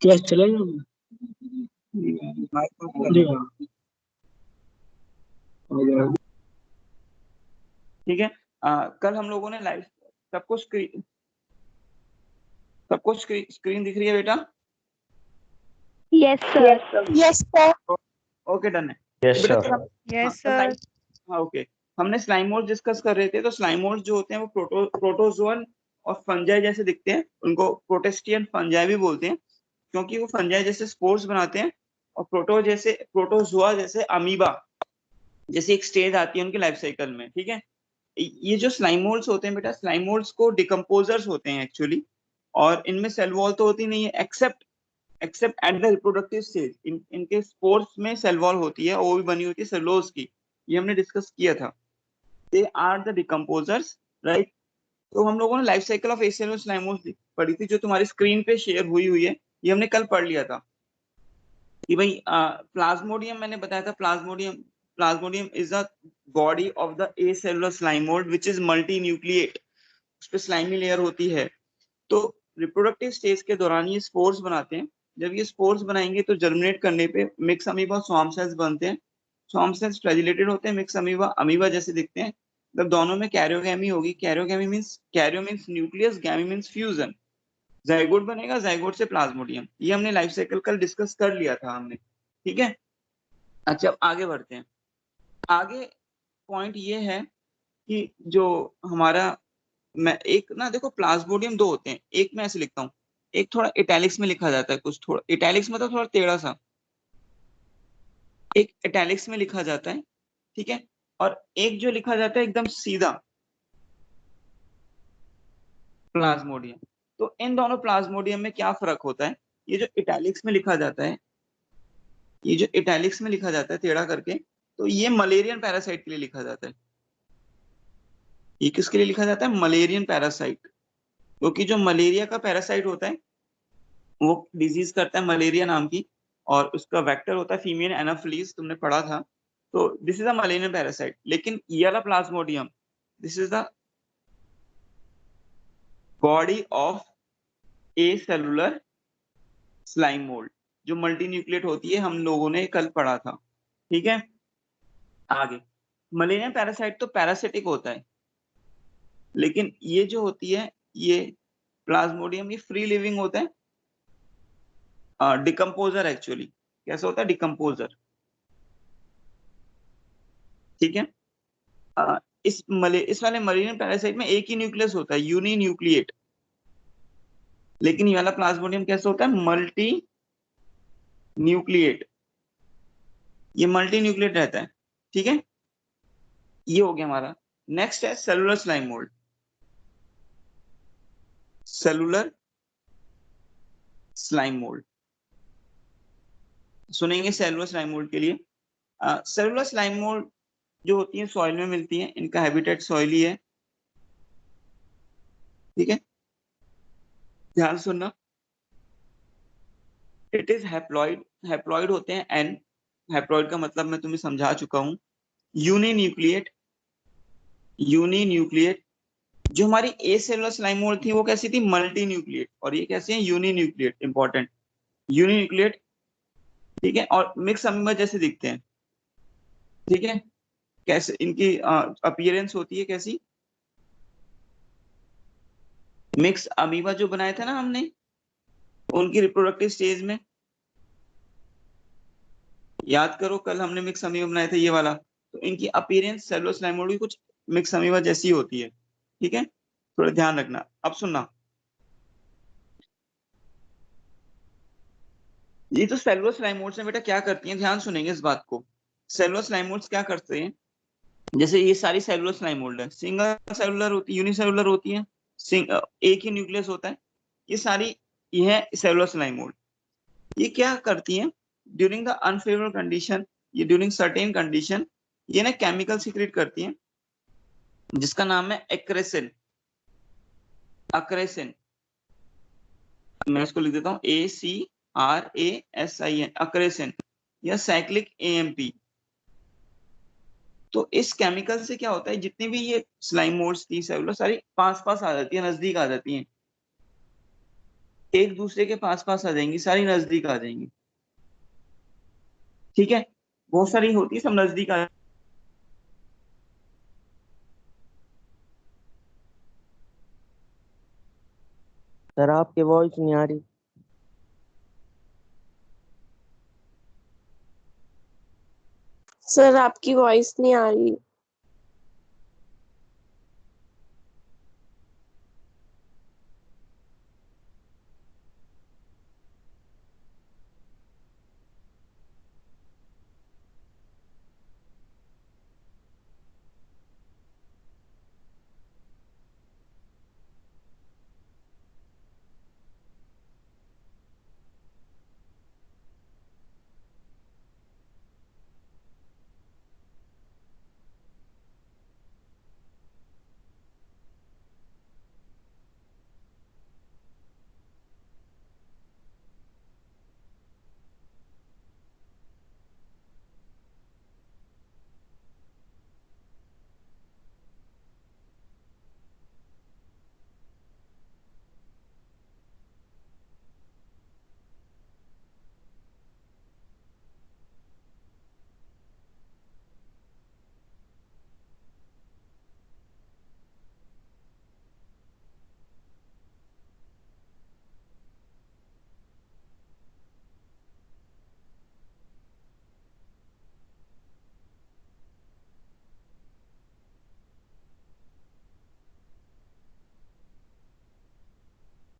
Class चलेगा जी हाँ। ठीक है। कल हम लोगों ने लाइव सबको स्क्रीन दिख रही है बेटा? Yes sir. Yes sir. Okay, done है। यस बेटा सर। Yes sir. हाँ ओके। हमने स्लाइम मोल्ड डिस्कस कर रहे थे, तो स्लाइम मोल्ड जो होते हैं वो प्रोटोजोअल और फंजाई जैसे दिखते हैं, उनको प्रोटेस्टियन फंजाई भी बोलते हैं, क्योंकि वो फंजाई जैसे स्पोर्स बनाते हैं, और प्रोटोजोआ जैसे अमीबा जैसे एक स्टेज आती है उनके लाइफ साइकिल में। ठीक है। ये जो स्लाइम मोल्ड्स होते हैं बेटा, स्लाइम मोल्ड्स को डिकम्पोजर्स होते हैं एक्चुअली, और इनमें सेल वॉल तो होती नहीं है accept at the reproductive stage. इनके स्पोर्स में सेल वॉल होती है, और वो भी बनी होती है सेलुलोज की। ये हमने डिस्कस किया था। They are the decomposers, right. तो हम लोगों ने life cycle of acellular slime moulds पढ़ी थी, जो तुम्हारी स्क्रीन पे शेयर हुई है। ये हमने कल पढ़ लिया था कि भाई प्लाज्मोडियम, मैंने बताया था plasmodium is the body of the acellular slime mould which is multi nucleate. उस पर स्लाइमी लेयर होती है। तो रिप्रोडक्टिव स्टेज के दौरान ये स्पोर्स बनाते हैं। जब ये स्पोर्स बनाएंगे तो जर्मिनेट करने पे मिक्स अमीबा स्वार्म सेल्स बनते हैं। स्वार्म सेल्स फ्लैजिलेटेड होते हैं, मिक्स अमीबा अमीबा जैसे दिखते हैं। जब दोनों में कैरियोगैमी होगी, Cairo means nucleus, गैमी means fusion, zygote बनेगा, जाइगोट से प्लाज्मोडियम। ये हमने लाइफ साइकिल कल डिस्कस कर लिया था हमने। ठीक है। अच्छा, अब आगे बढ़ते हैं। आगे पॉइंट ये है कि जो हमारा, मैं एक ना देखो, प्लाज्मोडियम दो होते हैं। एक मैं ऐसे लिखता हूँ, एक थोड़ा इटैलिक्स में लिखा जाता है, कुछ थोड़ा इटैलिक्स मतलब थोड़ा टेढ़ा सा, एक इटैलिक्स में लिखा जाता है। ठीक है। और एक जो लिखा जाता है एकदम सीधा, प्लाज्मोडियम। तो इन दोनों प्लाज्मोडियम में क्या फर्क होता है? ये जो इटैलिक्स में लिखा जाता है, ये जो इटैलिक्स में लिखा जाता है टेढ़ा करके, तो ये मलेरियन पैरासाइट के लिए लिखा जाता है। ये किसके लिए लिखा जाता है? Mullerian parasite. क्योंकि जो मलेरिया का पैरासाइट होता है वो डिजीज करता है मलेरिया नाम की, और उसका वेक्टर होता है फीमेल एनाफिलीज, तुमने पढ़ा था। तो this is a Mullerian parasite. लेकिन ये वाला Plasmodium, this is the body of A cellular slime mould, जो मल्टी न्यूक्लिएट होती है, हम लोगों ने कल पढ़ा था। ठीक है। आगे, मलेरियन पैरासाइट तो पैरासिटिक होता है, लेकिन ये जो होती है, ये प्लाज्मोडियम, ये फ्री लिविंग होता है, डिकम्पोजर एक्चुअली। कैसा होता है? डिकम्पोजर। ठीक है। इस वाले मरीन पैरासाइट में एक ही न्यूक्लियस होता है, यूनी न्यूक्लिएट। लेकिन ये वाला प्लाज्मोडियम कैसा होता है? Multi nucleate. ये मल्टी न्यूक्लिएट रहता है। ठीक है। ये हो गया हमारा। नेक्स्ट है cellular slime mould. Cellular slime mould सुनेंगे सेलुलर स्लाइम मोल्ड के लिए। सेलुलर स्लाइम मोल्ड जो होती है सॉइल में मिलती है, इनका हैबिटेट सॉइल ही है। ठीक है, ध्यान सुनना। It is haploid. हैप्लॉइड होते हैं एन। हैप्लॉइड का मतलब मैं तुम्हें समझा चुका हूं। Uninucleate. Uninucleate. जो हमारी ए सेलुलर स्लाइम मोल्ड थी वो कैसी थी? Multinucleate. और ये कैसे हैं? Uninucleate. Important, uninucleate. ठीक है। और मिक्स अमीबा जैसे दिखते हैं। ठीक है। कैसे इनकी अपीयरेंस होती है? कैसी? मिक्स अमीबा जो बनाए थे ना हमने उनकी रिप्रोडक्टिव स्टेज में, याद करो कल हमने मिक्स अमीबा बनाया था ये वाला। तो इनकी अपीयरेंस सेलुलर स्लाइम मोल्ड की कुछ मिक्स अमीबा जैसी होती है। ठीक है, थोड़ा ध्यान रखना। अब सुनना, ये तो सेलुलर स्लाइम मोल्ड्स हैं बेटा, क्या करती हैं? ध्यान सुनेंगे इस बात को। सेलुलर स्लाइम मोल्ड्स क्या करते हैं? जैसे ये सारी सेलुलर स्लाइम मोल्ड है, सिंगल सेलुलर होती है, यूनिसेलुलर होती है, एक ही न्यूक्लियस होता है। ये सारी, ये है सेलुलर स्लाइम मोल्ड। ये क्या करती हैं? ड्यूरिंग द अनफेवरेबल कंडीशन, ये ड्यूरिंग सर्टेन कंडीशन, ये ना केमिकल सीक्रेट करती हैं जिसका नाम है एक्रेसिन। अक्रेसिन, मैं इसको लिख देता हूं ACRASIN, अक्रेसिन या साइक्लिक AMP। तो इस केमिकल से क्या होता है? जितनी भी ये स्लाइम मोल्ड्स थी सेलुलर, सारी पास पास आ जाती है, नजदीक आ जाती हैं। एक दूसरे के पास पास आ जाएंगी, सारी नजदीक आ जाएंगी। ठीक है, बहुत सारी होती है, सब नजदीक आ। सर आपकी वॉइस नहीं आ रही। सर आपकी वॉइस नहीं आ रही।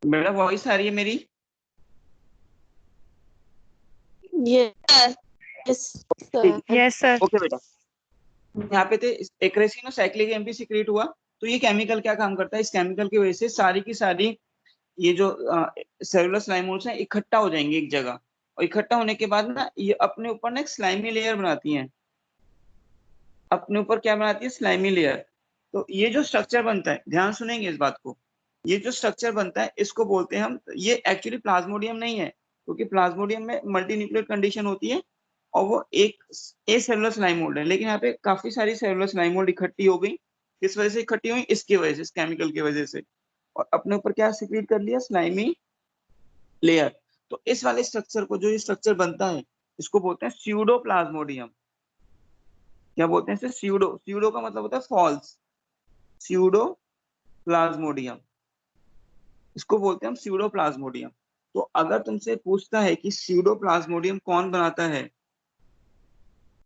मेरा वॉइस आ रही है मेरी? Yes sir. Yes, sir. Okay बेटा, यहाँ पे थे एक्रेसिन और साइक्लिक एमपी सीक्रेट हुआ। तो ये केमिकल क्या काम करता है, इस केमिकल की वजह से सारी की सारी ये जो सेलुलर स्लाइमोल्स हैं इकट्ठा हो जाएंगे एक जगह, और इकट्ठा होने के बाद ना ये अपने ऊपर ना एक स्लाइमी लेयर बनाती हैं। अपने ऊपर क्या बनाती है, स्लाइमी लेयर। तो ये जो स्ट्रक्चर बनता है, ध्यान सुनेंगे इस बात को, ये जो स्ट्रक्चर बनता है इसको बोलते हैं हम, ये एक्चुअली प्लाज्मोडियम नहीं है, क्योंकि प्लाज्मोडियम में मल्टी न्यूक्लियर कंडीशन होती है और वो एक ए सेलुलर स्लाइमोल्ड है। लेकिन यहाँ पे काफी सारी सेलुलर स्लाइमोल्ड इकट्ठी हो गई। किस वजह से इकट्ठी हुई, इसकी वजह से, इस केमिकल की वजह से, और अपने ऊपर क्या सिक्रीट कर लिया, स्लाइमी लेयर। तो इस वाले स्ट्रक्चर को, जो ये स्ट्रक्चर बनता है, इसको बोलते हैं स्यूडोप्लाज्मोडियम। क्या बोलते हैं इसे, स्यूडो। स्यूडो का मतलब होता है फॉल्स, स्यूडो प्लाज्मोडियम, इसको बोलते हैं हम स्यूडोप्लाज्मोडियम। तो अगर तुमसे पूछता है कि स्यूडोप्लाज्मोडियम कौन बनाता है,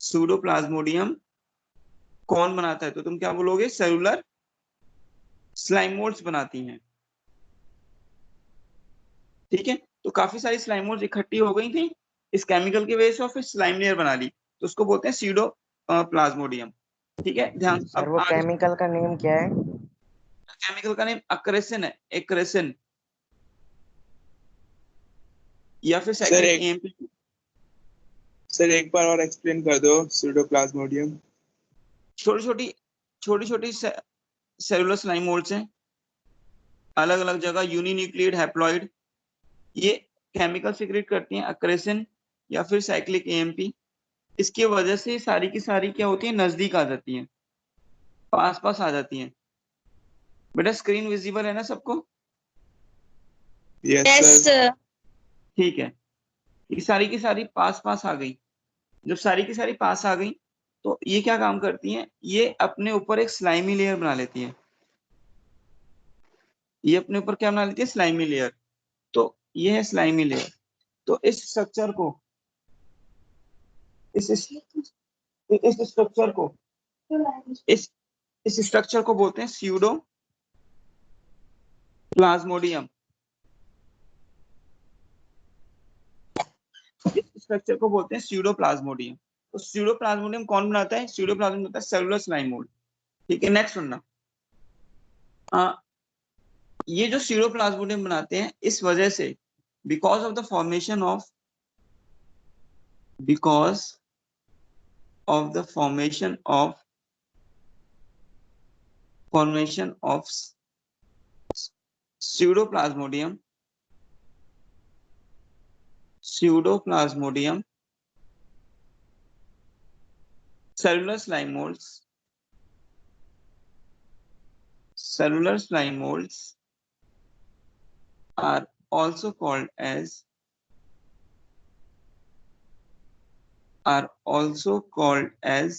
स्यूडोप्लाज्मोडियम कौन बनाता है, तो तुम क्या बोलोगे, सेलुलर स्लाइमोल्ड्स बनाती हैं। ठीक है, तो काफी सारी स्लाइमोल्ड्स इकट्ठी हो गई थी इस केमिकल की वजह से, और फिर स्लाइम लेयर बना ली, तो उसको बोलते हैं स्यूडो प्लाज्मोडियम। ठीक है, ध्यान सर अब वो आगे। केमिकल का नेम क्या है? केमिकल का नेम अक्रेसिन है, एक्रेसिन, या फिर सर साइक्लिक एक एएमपी। सर एक बार और एक्सप्लेन कर दो स्यूडोप्लाज्मोडियम। छोटी छोटी सेलुलर स्लाइमोल्ड्स हैं, अलग अलग जगह, यूनिन्यूक्लियेट हैप्लॉइड। ये केमिकल सिक्रेट करती हैं, अक्रेसिन या फिर साइक्लिक एएमपी। इसकी वजह से सारी की सारी क्या होती है, नजदीक आ जाती हैं, पास पास आ जाती हैं। बेटा स्क्रीन विजिबल है ना सबको? Yes sir. ठीक है, ये सारी की सारी पास पास आ गई। जब सारी की सारी पास आ गई, तो ये क्या काम करती हैं, ये अपने ऊपर एक स्लाइमी लेयर बना लेती है। ये अपने ऊपर क्या बना लेती है, स्लाइमी लेयर। तो ये है स्लाइमी लेयर। तो इस स्ट्रक्चर को, इस स्ट्रक्चर को, इस इस स्ट्रक्चर को बोलते हैं स्यूडो प्लाज्मोडियम। इस स्ट्रक्चर को बोलते हैं स्यूडोप्लाज्मोडियम। तो स्यूडोप्लाज्मोडियम कौन बनाता है, स्यूडोप्लाज्मोडियम बनाता है सेलुलर स्लाइमोल्ड। ठीक है, नेक्स्ट सुनना। ये जो स्यूडोप्लाज्मोडियम बनाते हैं, इस वजह से, because of the formation of, because of the formation of pseudoplasmodium cellular slime molds are also called as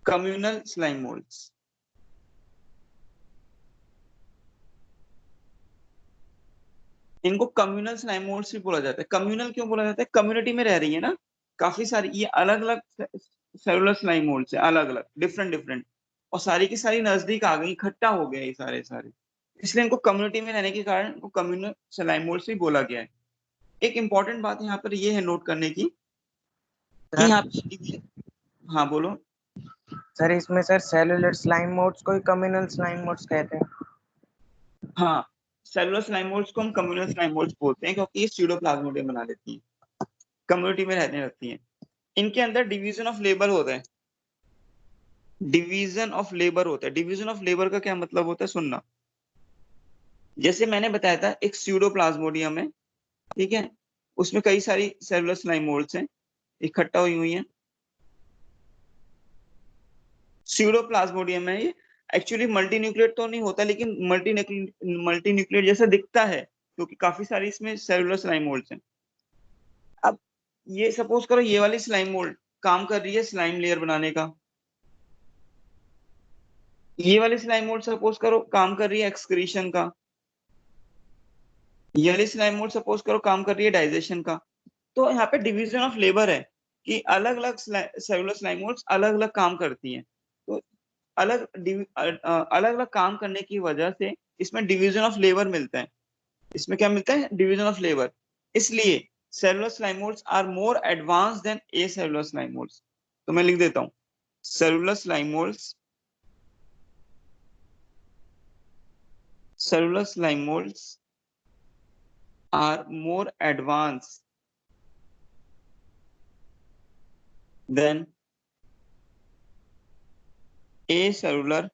communal slime molds. इनको कम्युनल स्लाइम मोल्ड्स भी बोला जाता है। कम्युनल क्यों बोला जाता है? कम्युनिटी में रह रही है ना काफी सारी, ये अलग अलग सेलुलर स्लाइम मोल्ड्स है, अलग अलग डिफरेंट, और सारी की सारी नजदीक आ गई, इकट्ठा हो गए ये सारे, इसलिए इनको कम्युनिटी में रहने के कारण इनको कम्युनल स्लाइम मोल्ड्स भी बोला गया है। एक इंपॉर्टेंट बात यहाँ पर ये है नोट करने की कि यहाँ पे, हाँ बोलो सर इसमें सर सेलुलर स्लाइम मोड्स को ही कम्युनल स्लाइम मोड्स कहते हैं। हाँ, सेलुलर स्लाइम मोल्ड्स को हम कम्युनल स्लाइम मोल्ड्स बोलते हैं क्योंकि ये स्यूडोप्लाज्मोडियम बना लेती हैं, कम्युनिटी में रहने लगती हैं। इनके अंदर डिवीजन ऑफ लेबर होता है। डिवीजन ऑफ लेबर होता है। डिवीजन ऑफ लेबर का क्या मतलब होता है, सुनना। जैसे मैंने बताया था एक स्यूडोप्लाज्मोडियम है, ठीक है, उसमें कई सारी सेलुलर स्लाइम मोल्ड्स हैं, इकट्ठा हुई हैं। स्यूडोप्लाज्मोडियम है ये, एक्चुअली मल्टीन्यूक्लिएट तो नहीं होता, लेकिन मल्टीन्यूक्लिएट जैसा दिखता है क्योंकि काफी सारी इसमें सेलुलर स्लाइम मोल्ड्स हैं। अब ये सपोज करो ये वाली स्लाइम मोल्ड काम कर रही है स्लाइम लेयर बनाने का, ये वाली स्लाइम मोल्ड सपोज करो काम कर रही है एक्सक्रीशन का, ये वाली स्लाइम मोल्ड सपोज करो काम कर रही है डाइजेशन का। तो यहाँ पे डिवीजन ऑफ लेबर है कि अलग अलग सेलुलर स्लाइम मोल्ड्स अलग अलग काम करती हैं। तो अलग अलग काम करने की वजह से इसमें डिवीजन ऑफ लेबर मिलता है। इसमें क्या मिलता है? Division of labour. इसलिए cellular slime moulds are more advance than acellular slime moulds. तो मैं लिख देता हूं, cellular slime moulds are more advanced than acellular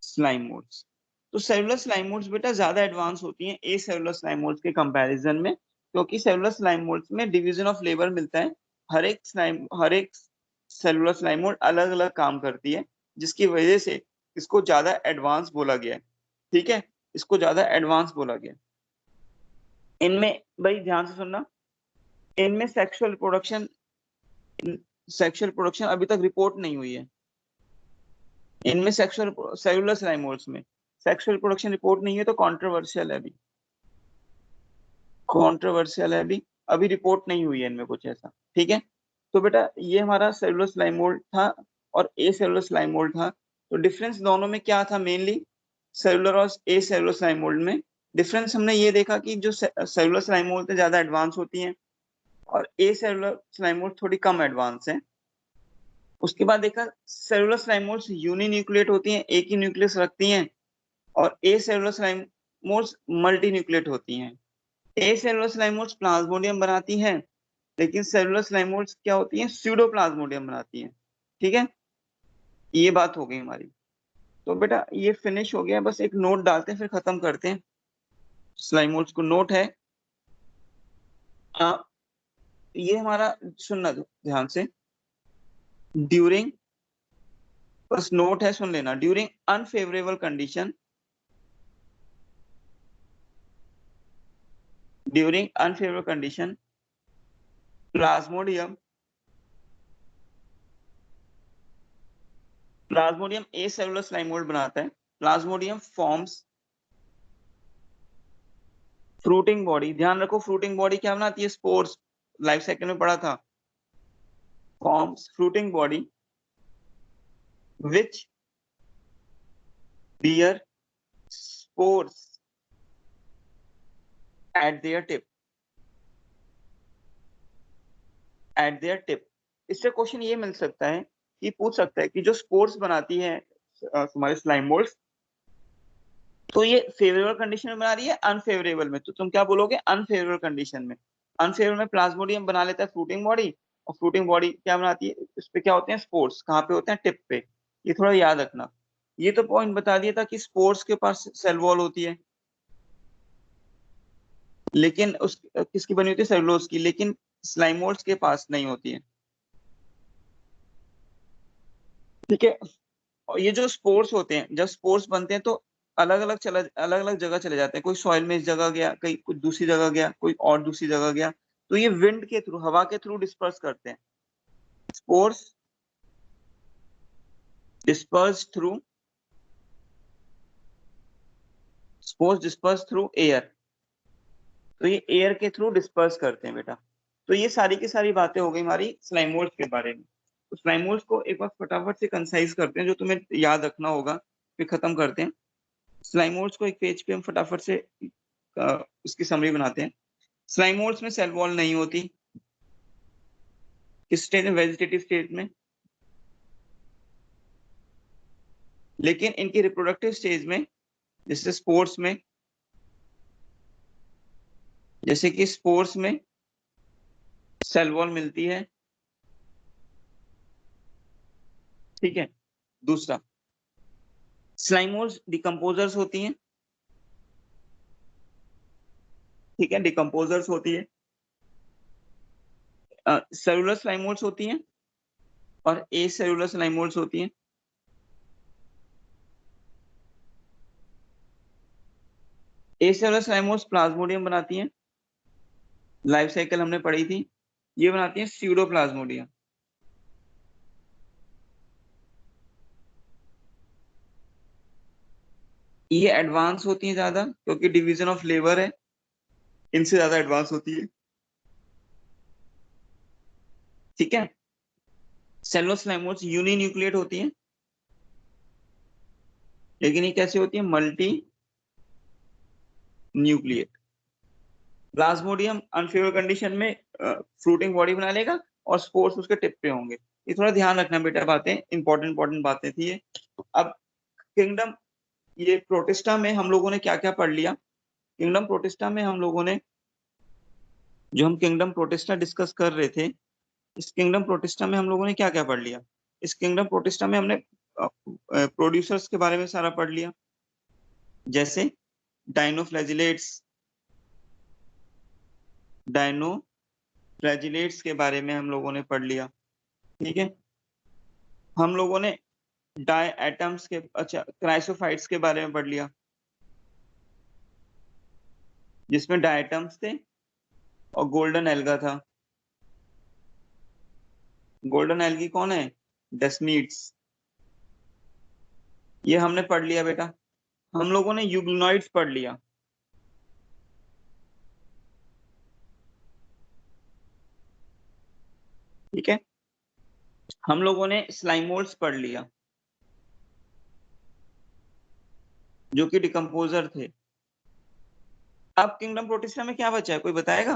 slime molds। तो सेलुलर स्लाइम मोल्ड्स बेटा ज्यादा एडवांस होती हैं ए सेलुलर स्लाइम मोल्ड्स के कंपैरिजन में, क्योंकि सेलुलर स्लाइम मोल्ड्स में डिवीजन ऑफ लेबर मिलता है। हर एक सेलुलर स्लाइम मोल्ड अलग अलग काम करती है, जिसकी वजह से इसको ज्यादा एडवांस बोला गया है। ठीक है, इसको ज्यादा एडवांस बोला गया। इनमें भाई ध्यान से सुनना, इनमें सेक्सुअल प्रोडक्शन अभी तक रिपोर्ट नहीं हुई है। इनमें सेलुलर स्लाइम मोल्ड्स में सेक्सुअल प्रोडक्शन रिपोर्ट नहीं है, तो कंट्रोवर्शियल है अभी रिपोर्ट नहीं हुई है इनमें कुछ ऐसा। ठीक है, तो बेटा ये हमारा सेलुलर स्लाइम मोल्ड था और ए सेलुलर स्लाइम मोल्ड था। तो डिफरेंस दोनों में क्या था? मेनली सेलुलर और ए सेलुलर स्लाइम मोल्ड में डिफरेंस हमने ये देखा कि जो सेलुलर स्लाइम मोल्ड ज्यादा एडवांस होती हैं और ए सेलुलर स्लाइम मोल्ड थोड़ी कम एडवांस है। उसके बाद देखा सेलुलर स्लाइम मोल्ड्स यूनिन्यूक्लिएट होती हैं, एक ही न्यूक्लियस रखती हैं, और ए सेलुलर स्लाइम मोल्ड्स मल्टीन्यूक्लिएट होती हैं। Acellular slime moulds Plasmodium बनाती हैं, लेकिन सेलुलर स्लाइम मोल्ड्स क्या होती हैं? स्यूडोप्लाज्मोडियम बनाती हैं। ठीक है, ये बात हो गई हमारी। तो बेटा ये फिनिश हो गया, बस एक नोट डालते हैं फिर खत्म करते हैं। स्लाइम मोल्ड्स को नोट है, ये हमारा सुनना ध्यान से, ड्यूरिंग, बस नोट है सुन लेना, ड्यूरिंग अनफेवरेबल कंडीशन, प्लाज्मोडियम ए सेलुलर स्लाइम मोल्ड बनाता है। Plasmodium forms fruiting body. ध्यान रखो, फ्रूटिंग बॉडी क्या बनाती है? स्पोर्स, लाइफ साइकिल में पढ़ा था। Forms fruiting body which bear spores at their tip। इससे क्वेश्चन ये मिल सकता है कि पूछ सकता है कि जो स्पोर्स बनाती है तुम्हारे स्लाइम मोल्ड्स, तो ये फेवरेबल कंडीशन में बना रही है अनफेवरेबल में? तो तुम क्या बोलोगे? अनफेवरेबल कंडीशन में। अनफेवरेबल में प्लाज्मोडियम बना लेता है फ्रूटिंग बॉडी, और फ्रूटिंग बॉडी क्या बनाती है? इस पे क्या होते हैं? स्पोर्स। कहाँ पे होते हैं? टिप पे। ये थोड़ा याद रखना। ये तो पॉइंट बता दिया था कि स्पोर्स के पास सेल वॉल होती है, लेकिन उस किसकी बनी होती है? सेलुलोज की, लेकिन स्लाइम मोल्ड्स के पास नहीं होती है। ठीक है, और ये जो स्पोर्स होते हैं, जब स्पोर्स बनते हैं तो अलग अलग जगह चले जाते हैं। कोई सॉइल में इस जगह गया, कहीं कुछ दूसरी जगह गया, कोई और दूसरी जगह गया, तो ये विंड के थ्रू, हवा के थ्रू डिस्पर्स करते हैं। स्पोर्स डिस्पर्स थ्रू एयर, तो ये एयर के थ्रू डिस्पर्स करते हैं बेटा। तो ये सारी की सारी बातें हो गई हमारी स्लाइम मोल्ड्स के बारे में। तो स्लाइम मोल्ड्स को एक बार फटाफट से कंसाइज करते हैं, जो तुम्हें याद रखना होगा, फिर खत्म करते हैं। स्लाइम मोल्ड्स को एक पेज पे हम फटाफट से उसकी समरी बनाते हैं। स्लाइम मोल्ड्स में सेल वॉल नहीं होती। किस स्टेज में? वेजिटेटिव स्टेज में। लेकिन इनकी रिप्रोडक्टिव स्टेज में, जैसे स्पोर्स में, सेल वॉल मिलती है। ठीक है। दूसरा, स्लाइम मोल्ड्स डिकम्पोजर्स होती हैं। ठीक है, डिकम्पोजर्स होती है। सेलुलर स्लाइम मोल्ड्स होती हैं और एसेलुलर स्लाइम मोल्ड्स होती हैं। एसेलुलर स्लाइम मोल्ड्स प्लाज्मोडियम बनाती हैं, लाइफ साइकिल हमने पढ़ी थी। ये बनाती हैं स्यूडोप्लाज्मोडियम। ये एडवांस होती हैं ज्यादा, क्योंकि डिवीजन ऑफ लेबर है, इनसे ज्यादा एडवांस होती है। ठीक है। सेलुलर स्लाइम मोल्ड्स यूनिन्यूक्लिएट होती हैं, लेकिन ये कैसे होती है? Multi nucleate. Plasmodium unfavour condition में फ्रूटिंग बॉडी बना लेगा और स्पोर्स उसके टिप पे होंगे। ये थोड़ा ध्यान रखना बेटा, बातें इंपॉर्टेंट बातें थी ये। अब किंगडम, ये प्रोटिस्टा में हम लोगों ने क्या क्या पढ़ लिया? किंगडम प्रोटिस्टा में हम लोगों ने, जो हम किंगडम प्रोटिस्टा डिस्कस कर रहे थे, इस किंगडम प्रोटिस्टा में हम लोगों ने क्या क्या पढ़ लिया? इस किंगडम प्रोटिस्टा में हमने प्रोड्यूसर्स के बारे में सारा पढ़ लिया, जैसे डायनोफ्लैजिलेट्स के बारे में हम लोगों ने पढ़ लिया। ठीक है। हम लोगों ने डायएटम्स के, अच्छा, क्राइसोफाइट्स के बारे में पढ़ लिया, जिसमें डायटम्स थे और गोल्डन एल्गा था। गोल्डन एल्गी कौन है? डेस्मीड्स। ये हमने पढ़ लिया बेटा। हम लोगों ने यूग्लिनॉइड्स पढ़ लिया। ठीक है। हम लोगों ने स्लाइमोल्ड्स पढ़ लिया, जो कि डिकम्पोजर थे। अब किंगडम प्रोटिस्टा में क्या बचा है, कोई बताएगा?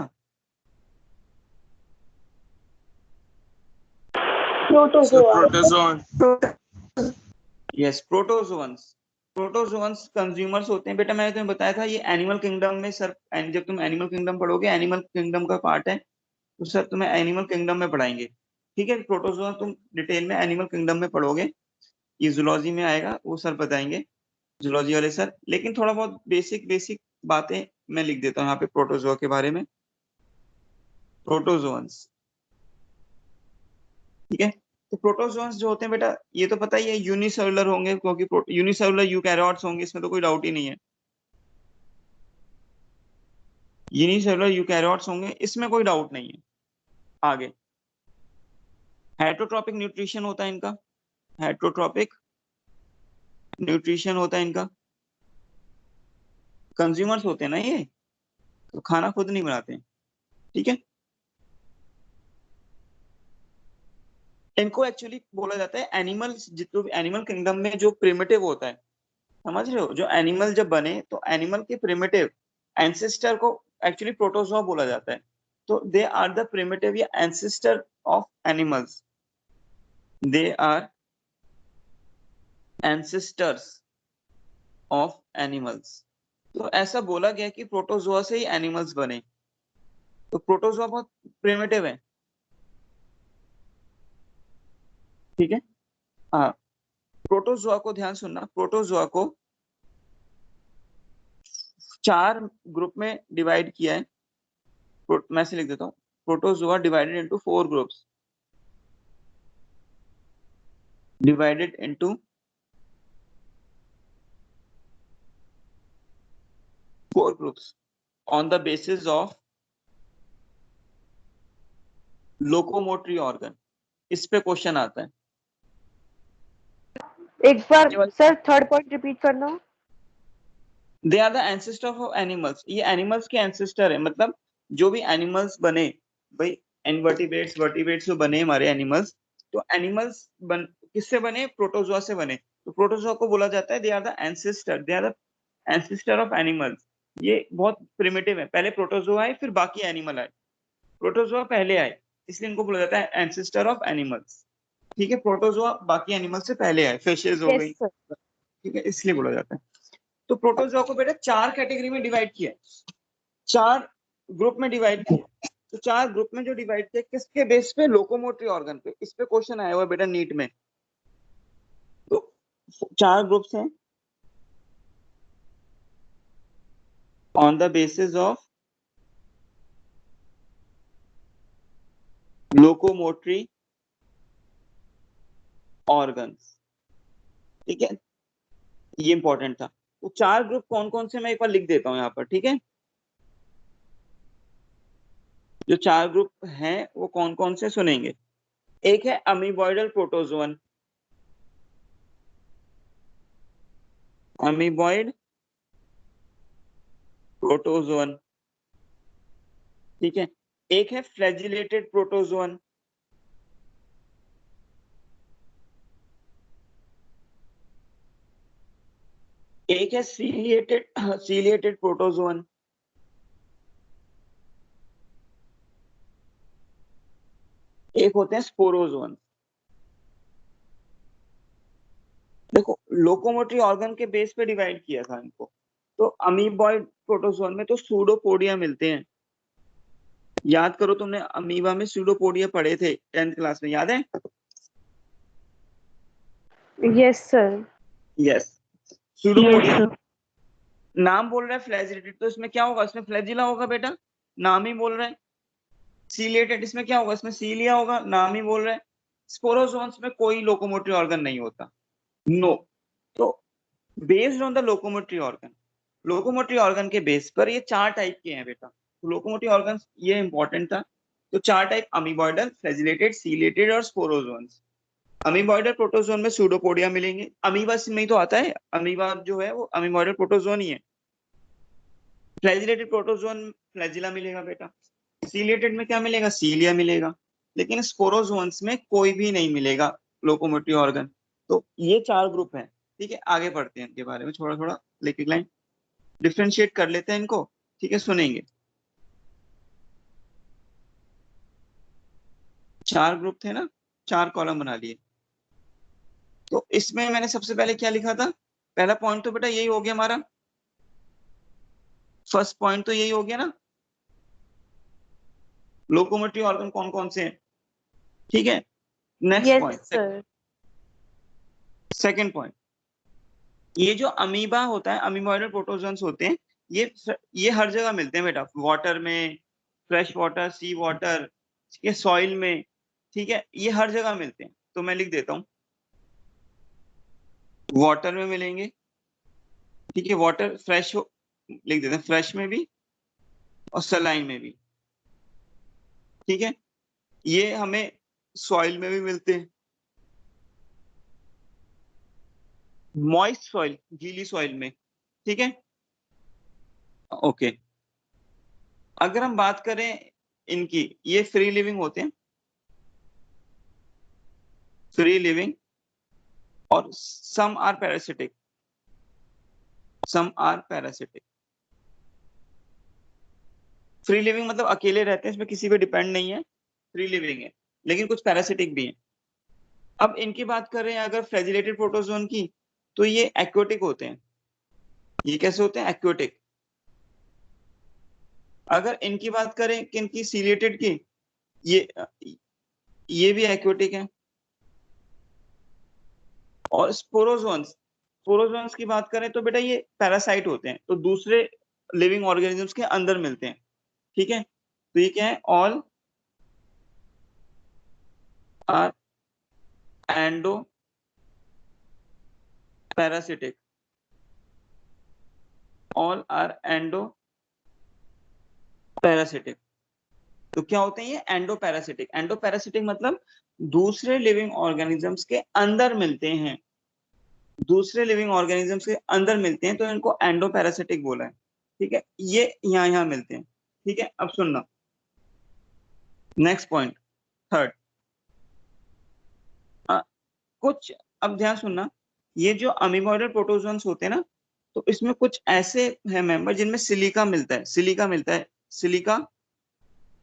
प्रोटोजोन। यस, प्रोटोजोन्स कंज्यूमर्स होते हैं बेटा। मैंने तुम्हें बताया था ये एनिमल किंगडम में, सर जब तुम एनिमल किंगडम पढ़ोगे, एनिमल किंगडम का पार्ट है, तो सर तुम्हें एनिमल किंगडम में पढ़ाएंगे। ठीक है। प्रोटोजोआ तुम डिटेल में एनिमल किंगडम में पढ़ोगे, ये जूलॉजी में आएगा, वो सर बताएंगे, जूलॉजी वाले सर। लेकिन थोड़ा बहुत बेसिक बातें मैं लिख देता हूँ यहाँ पे प्रोटोजोआ के बारे में। प्रोटोजोन्स, ठीक है। तो प्रोटोजोन्स जो होते हैं बेटा, ये तो पता ही है, यूनिसेलुलर होंगे, क्योंकि यूनिसेलुलर यूकैरियोट्स होंगे, इसमें तो कोई डाउट ही नहीं है। यूनिसेलुलर यूकैरियोट्स होंगे, इसमें कोई डाउट नहीं है। आगे, हेटरोट्रॉपिक न्यूट्रिशन होता है इनका, हेटरोट्रॉपिक न्यूट्रिशन होता है इनका। कंज्यूमर्स होते हैं ना ये, तो खाना खुद नहीं बनाते हैं। ठीक है। इनको एक्चुअली बोला जाता है एनिमल्स, जितने भी एनिमल किंगडम में जो प्रिमिटिव होता है, समझ रहे हो, जो एनिमल जब बने तो एनिमल के प्रिमिटिव एंसेस्टर को एक्चुअली प्रोटोजोआ बोला जाता है। तो दे आर द प्रिमिटिव या ancestor of animals, they are ancestors of animals. तो ऐसा बोला गया कि प्रोटोजोआ से ही एनिमल्स बने, तो प्रोटोजोआ बहुत प्रिमिटिव है। ठीक है। हाँ, प्रोटोजोआ को ध्यान सुनना, प्रोटोजोआ को 4 ग्रुप में डिवाइड किया है। मैं से लिख देता हूँ, protozoa divided into 4 groups, divided into 4 groups on the basis of locomotory organ. इस पे क्वेश्चन आता है। एक बार सर थर्ड पॉइंट रिपीट करना। They are the ancestor of animals. ये एनिमल्स के एंसेस्टर है, मतलब जो भी एनिमल्स बने भाई, इनवर्टिब्रेट्स वर्टिब्रेट्स जो बने हमारे एनिमल्स, तो एनिमल्स किससे बने? प्रोटोजोआ से बने। तो प्रोटोजोआ को बोला जाता है they are the ancestor, they are the ancestor of animals. ये बहुत प्रिमिटिव है, पहले प्रोटोजोआ आए फिर बाकी एनिमल आए, प्रोटोजोआ पहले आए, इसलिए इनको बोला जाता है एंसेस्टर ऑफ एनिमल्स। ठीक है, प्रोटोजोआ बाकी एनिमल से पहले आए, फिशेज हो गई, यस सर। ठीक है, इसलिए बोला जाता है। तो प्रोटोजोआ को बेटा 4 कैटेगरी में डिवाइड किया, 4 ग्रुप में डिवाइड किया। तो 4 ग्रुप में जो डिवाइड किया किसके बेस पे? लोकोमोटरी ऑर्गन पे। इस पे क्वेश्चन आया हुआ बेटा नीट में। तो 4 ग्रुप्स हैं on the basis of locomotory organs. ठीक है, ये इंपॉर्टेंट था। तो 4 ग्रुप कौन कौन से मैं एक बार लिख देता हूं यहाँ पर, ठीक है। जो 4 ग्रुप हैं वो कौन कौन से सुनेंगे। एक है अमीबॉइडल प्रोटोजोअन, अमीबॉइड प्रोटोजोअन, ठीक है। एक है फ्लैजिलेटेड प्रोटोजोअन, एक है सीलिएटेड प्रोटोजोअन, एक होते हैं स्पोरोजोअन। देखो लोकोमोटरी ऑर्गन के बेस पे डिवाइड किया था इनको। तो अमीबॉइड प्रोटोजोअन में तो सूडोपोडिया मिलते हैं। याद करो, तुमने अमीबा में सूडोपोडिया पढ़े थे 10th क्लास में, याद है? Yes sir. Yes, pseudopodia. नाम बोल रहा है फ्लैजिलेटेड, तो इसमें क्या होगा? इसमें फ्लैजिला होगा बेटा, नाम ही बोल रहा है। सीलिएटेड, इसमें क्या होगा? इसमें सीलिया होगा, नाम ही बोल रहा है। स्पोरोजोन्स में कोई लोकोमोटरी ऑर्गन नहीं होता, नो। तो based on the locomotory organ, locomotory organ के बेस पर ये 4 टाइप के हैं बेटा। तो लोकोमोटरी ऑर्गन ये इंपॉर्टेंट था। तो 4 टाइप, अमीबॉइडल, फ्लैजिलेटेड, सीलिएटेड और स्पोरोजोन्स। अमीबॉइडल प्रोटोजोन में सूडोपोडिया मिलेंगे। अमीबा में ही तो आता है, अमीबा जो है वो अमीबॉइडल प्रोटोजोन ही है। फ्लैजिलेटेड प्रोटोजोन फ्लैजिला मिलेगा बेटा। सीलिएटेड में क्या मिलेगा? सीलिया मिलेगा। लेकिन स्पोरोजोन्स में कोई भी नहीं मिलेगा लोकोमोटरी ऑर्गन। तो ये 4 ग्रुप हैं, ठीक है। आगे बढ़ते हैं इनके बारे में थोड़ा थोड़ा, लेकिन लाइन डिफ्रेंशिएट कर लेते हैं इनको, ठीक है, सुनेंगे। 4 ग्रुप थे ना, 4 कॉलम बना लिए। तो इसमें मैंने सबसे पहले क्या लिखा था? पहला पॉइंट तो बेटा यही हो गया हमारा, फर्स्ट पॉइंट तो यही हो गया ना, लोकोमोटरी ऑर्गन कौन कौन से हैं, ठीक है। Next yes point, sir. Second point, ये जो अमीबा होता है, अमीबॉइडल प्रोटोजोन्स होते हैं, ये हर जगह मिलते हैं बेटा, वाटर में, फ्रेश वाटर, सी वाटर, ठीक है, सॉइल में, ठीक है, ये हर जगह मिलते हैं। तो मैं लिख देता हूं, वाटर में मिलेंगे, ठीक है, वाटर फ्रेश हो, लिख देते हैं, फ्रेश में भी और सलाइन में भी, ठीक है। ये हमें सॉइल में भी मिलते हैं, मॉइस्ट सॉइल, गीली सॉइल में, ठीक है, ओके। अगर हम बात करें इनकी, ये फ्री लिविंग होते हैं, फ्री लिविंग, और some are parasitic, some are parasitic. Free living मतलब अकेले रहते हैं, इसमें किसी पे डिपेंड नहीं है, फ्री लिविंग है, लेकिन कुछ पैरासिटिक भी हैं। अब इनकी बात करें अगर फ्लैजिलेटेड प्रोटोजोन की, तो ये एक्वेटिक होते हैं। ये कैसे होते हैं? एक्वेटिक। अगर इनकी बात करें कि इनकी सीलिएटेड की, ये भी एक्वेटिक है। और स्पोरोजोन्स, स्पोरोजोन्स की बात करें तो बेटा ये पैरासाइट होते हैं, तो दूसरे लिविंग ऑर्गेनिजम्स के अंदर मिलते हैं, ठीक है। तो ये क्या है? All are endoparasitic, all are endoparasitic. तो क्या होते हैं ये एंडो पैरासिटिक? एंडो पैरासिटिक मतलब दूसरे लिविंग ऑर्गेनिजम्स के अंदर मिलते हैं, दूसरे लिविंग ऑर्गेनिजम्स के अंदर मिलते हैं, तो इनको एंडो पैरासिटिक बोला है। ठीक है, ये यहाँ मिलते हैं। ठीक है, अब सुनना नेक्स्ट पॉइंट, थर्ड। कुछ, अब ध्यान सुनना, ये जो अमीबॉइडल प्रोटोजोन्स होते हैं ना, तो इसमें कुछ ऐसे है मेंबर जिनमें सिलिका मिलता है, सिलिका मिलता है, सिलिका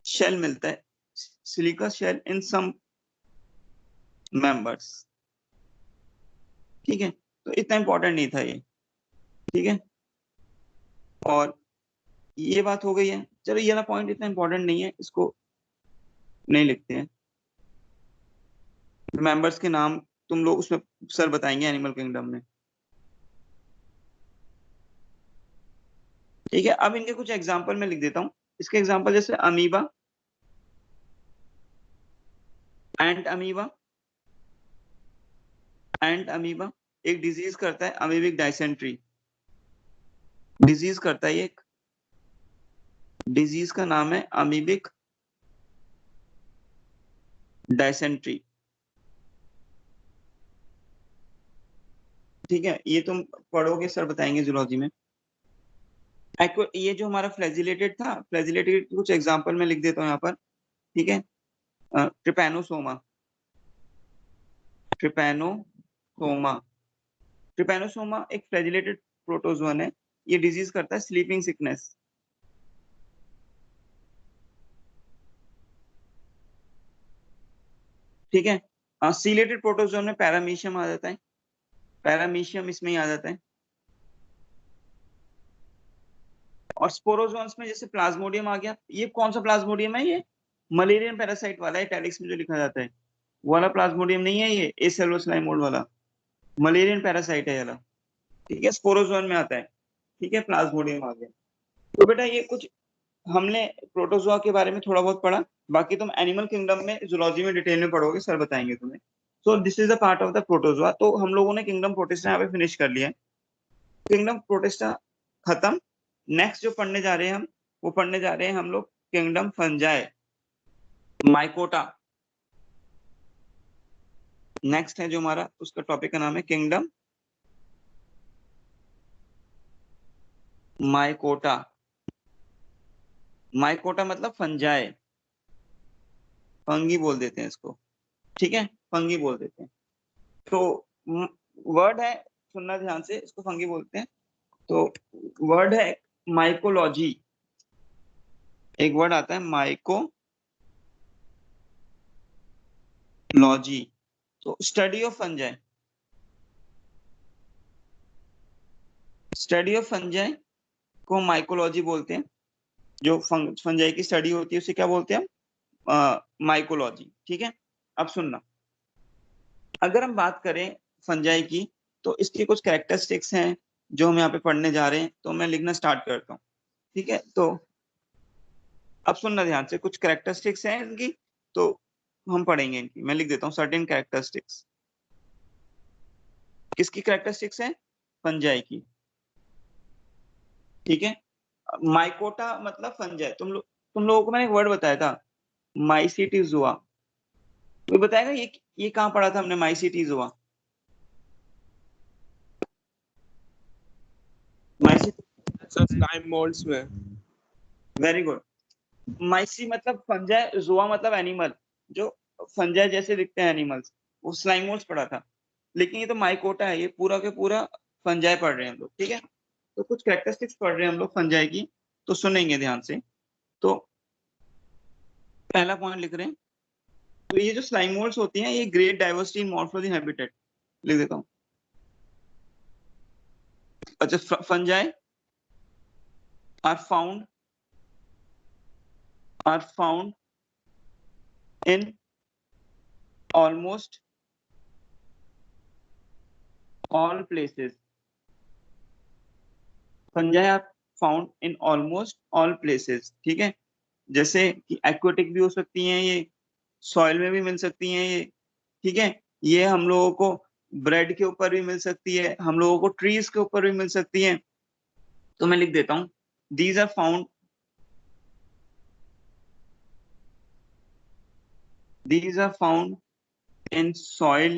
शेल मिलता है, सिलिका शेल इन सम मेंबर्स। ठीक है, तो इतना इंपॉर्टेंट नहीं था ये। ठीक है, और ये बात हो गई है। चलो ये वाला पॉइंट इतना इंपॉर्टेंट नहीं है, इसको नहीं लिखते हैं। मेंबर्स के नाम तुम लोग उसमें सर बताएंगे एनिमल किंगडम में। ठीक है, अब इनके कुछ एग्जांपल मैं लिख देता हूं। इसके एग्जांपल जैसे अमीबा, एंट अमीबा। एंट अमीबा एक डिजीज करता है, अमीबिक डायसेंट्री डिजीज करता है। एक डिजीज का नाम है अमीबिक डायसेंट्री। ठीक है, ये तुम पढ़ोगे, सर बताएंगे जूलॉजी में। ये जो हमारा फ्लैजिलेटेड था, फ्लैजिलेटेड कुछ एग्जांपल मैं लिख देता हूँ यहाँ पर। ठीक है, ट्रिपैनोसोमा, ट्रिपैनोसोमा, ट्रिपैनोसोमा एक फ्लैजिलेटेड प्रोटोजोन है। ये डिजीज करता है स्लीपिंग सिकनेस। ठीक है, सीलेटेड प्रोटोजोन में पैरामीशियम आ जाता है, पैरामीशियम इसमें ही आ जाता है। और स्पोरोजोन्स में जैसे प्लाज्मोडियम आ गया। ये कौन सा प्लाज्मोडियम है? ये मलेरियन पैरासाइट वाला है, इटैलिक्स में जो लिखा जाता है वो वाला प्लाज्मोडियम नहीं है, ये एसेलोस्लाइमोड वाला मलेरियन पैरासाइट है वाला। ठीक है, स्पोरोजोन में आता है। ठीक है, प्लाज्मोडियम आ गया। तो बेटा ये कुछ हमने प्रोटोजोआ के बारे में थोड़ा बहुत पढ़ा, बाकी तुम एनिमल किंगडम में जूलॉजी में डिटेल में पढ़ोगे, सर बताएंगे तुम्हें। So this is a part of the protozoa. तो हम लोगों ने किंगडम प्रोटिस्टा यहाँ पे फिनिश कर लिया है। किंगडम प्रोटिस्टा खत्म। नेक्स्ट जो पढ़ने जा रहे हैं हम, वो पढ़ने जा रहे हैं हम लोग किंगडम फंजाई, माइकोटा। नेक्स्ट है जो हमारा, उसका टॉपिक का नाम है किंगडम माइकोटा। माइकोटा मतलब फंजाई, फंगी बोल देते हैं इसको। ठीक है, फंगी बोल देते हैं। तो वर्ड है, सुनना ध्यान से, इसको फंगी बोलते हैं। तो वर्ड है माइकोलॉजी, एक वर्ड आता है माइकोलॉजी। तो study of fungi, study of fungi को माइकोलॉजी बोलते हैं। जो फंजाई की स्टडी होती है उसे क्या बोलते हैं? माइकोलॉजी। ठीक है, अब सुनना, अगर हम बात करें फंजाई की, तो इसकी कुछ कैरेक्टरिस्टिक्स हैं जो हम यहाँ पे पढ़ने जा रहे हैं। तो मैं लिखना स्टार्ट करता हूँ। ठीक है, तो अब सुनना ध्यान से, कुछ कैरेक्टरिस्टिक्स हैं इनकी, तो हम पढ़ेंगे इनकी। मैं लिख देता हूँ सर्टेन कैरेक्टरिस्टिक्स। किसकी कैरेक्टरिस्टिक्स है? फंजाई की। ठीक है, माइकोटा मतलब फंजाई। तुम लोगों को मैंने एक वर्ड बताया था, माइसीटीजोआ। तो बताएगा ये कहाँ पढ़ा था हमने माइसीटीजोआ? सर स्लाइम मोल्ड्स में। Very good. माइसी मतलब फंजाई, जोआ मतलब एनिमल, जो फंजाई जैसे दिखते हैं एनिमल्स, वो स्लाइमोल्स पढ़ा था। लेकिन ये तो माइकोटा है, ये पूरा के पूरा फंजाई पढ़ रहे हैं हम लोग। ठीक है, तो कुछ कैरेक्टरिस्टिक्स पढ़ रहे हैं हम लोग फंजाई की, तो सुनेंगे ध्यान से। तो पहला पॉइंट लिख रहे हैं, तो ये जो स्लाइमोल्स होती हैं, ये great diversity in morphology habitat, लिख देता हूँ। अच्छा, fungi are found in almost all places. Fungi are found in almost all places. ठीक है, जैसे कि एक्वेटिक भी हो सकती हैं ये, सॉइल में भी मिल सकती हैं ये। ठीक है, ये हम लोगों को ब्रेड के ऊपर भी मिल सकती है, हम लोगों को ट्रीज के ऊपर भी मिल सकती हैं। तो मैं लिख देता हूं, these are found in soil,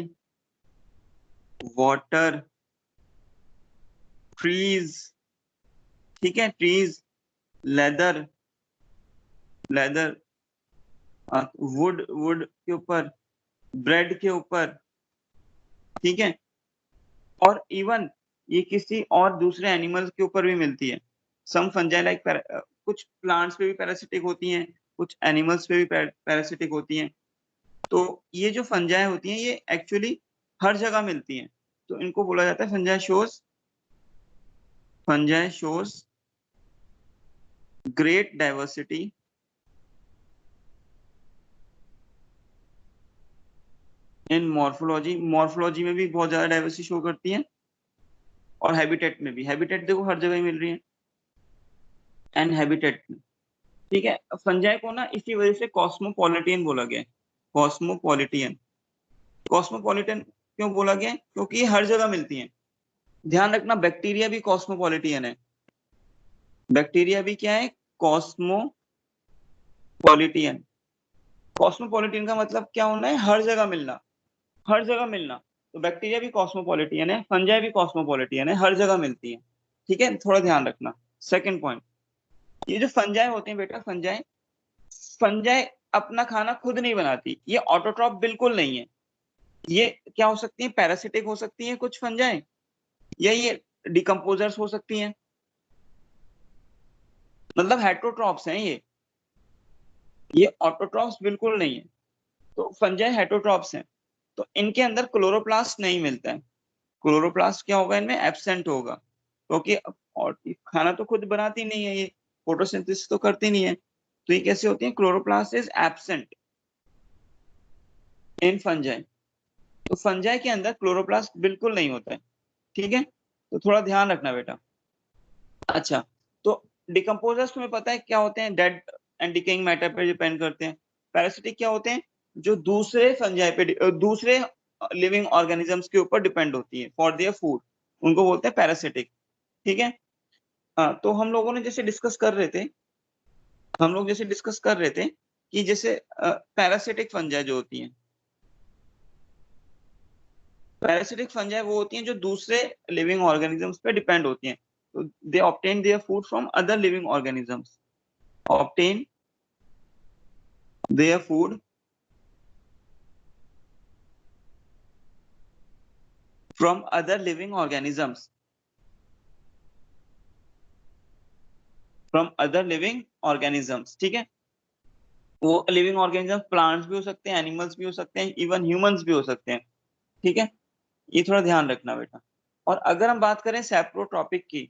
water, trees, ठीक है, trees, leather, वुड के ऊपर, ब्रेड के ऊपर, ठीक है, और इवन ये किसी और दूसरे एनिमल्स के ऊपर भी मिलती है। सम फंजाई लाइक, कुछ प्लांट्स पे भी पैरासिटिक होती हैं, कुछ एनिमल्स पे भी पैरासिटिक होती हैं। तो ये जो फंजाई होती हैं ये एक्चुअली हर जगह मिलती हैं, तो इनको बोला जाता है fungi shows great diversity in morphology में भी बहुत ज्यादा डाइवर्सिटी शो करती है, और हैबिटेट में भी। हैबिटेट देखो हर जगह ही मिल रही है, एंड हैबिटेट में, ठीक है। फंजाई को ना इसी वजह से कॉस्मोपॉलिटियन बोला गया है। कॉस्मोपॉलिटन क्यों बोला गया है? क्योंकि ये हर जगह मिलती हैं। ध्यान रखना, बैक्टीरिया भी कॉस्मोपॉलिटियन है। बैक्टीरिया भी क्या है? कॉस्मोपॉलिटियन। कॉस्मोपॉलिटियन का मतलब क्या होना है? हर जगह मिलना, हर जगह मिलना। तो बैक्टीरिया भी कॉस्मोपॉलिटियन है, फंजाई भी कॉस्मोपॉलिटियन है, हर जगह मिलती है, ठीक है, थोड़ा ध्यान रखना। सेकंड पॉइंट, ये जो फंजाई होते हैं बेटा, फंजाई अपना खाना खुद नहीं बनाती, ये ऑटोट्रॉफ बिल्कुल नहीं है। ये क्या हो सकती है? पैरासिटिक हो सकती है कुछ फंजाई, या ये डिकम्पोजर्स हो सकती हैं, मतलब हेटरोट्रॉप्स हैं ये ऑटोट्रॉप्स बिल्कुल नहीं है। तो फंजाई हेटरोट्रॉप्स हैं, तो इनके अंदर क्लोरोप्लास्ट नहीं मिलता है। क्लोरोप्लास्ट क्या होगा? इनमें एब्सेंट होगा, क्योंकि और खाना तो खुद बनाती नहीं है, ये फोटोसिंथेसिस तो करती नहीं है। तो ये कैसे होती है? Chloroplast is absent in fungi. तो फंजाई के अंदर क्लोरोप्लास्ट बिल्कुल नहीं होता है, ठीक है, तो थोड़ा ध्यान रखना बेटा। अच्छा, तो डिकम्पोजर्स तुम्हें पता है क्या होते हैं? डेड एंड डिकेइंग मैटर पे डिपेंड करते हैं। पैरासिटिक क्या होते हैं? जो दूसरे फंजाई पे, दूसरे लिविंग ऑर्गेनिजम्स के ऊपर डिपेंड होती है फॉर देयर फूड, उनको बोलते हैं पैरासिटिक, ठीक है। तो हम लोग जैसे डिस्कस कर रहे थे कि जैसे पैरासिटिक फंजाई जो होती हैं, पैरासिटिक फंजाई वो होती हैं जो दूसरे लिविंग ऑर्गेनिजम्स पे डिपेंड होती हैं। तो they obtain their food from other living organisms, obtain their food from other living organisms, ठीक है। वो लिविंग ऑर्गेनिजम्स प्लांट्स भी हो सकते हैं, एनिमल्स भी हो सकते हैं, इवन ह्यूमंस भी हो सकते हैं, ठीक है। ये थोड़ा ध्यान रखना बेटा। और अगर हम बात करें सैप्रोट्रॉपिक की,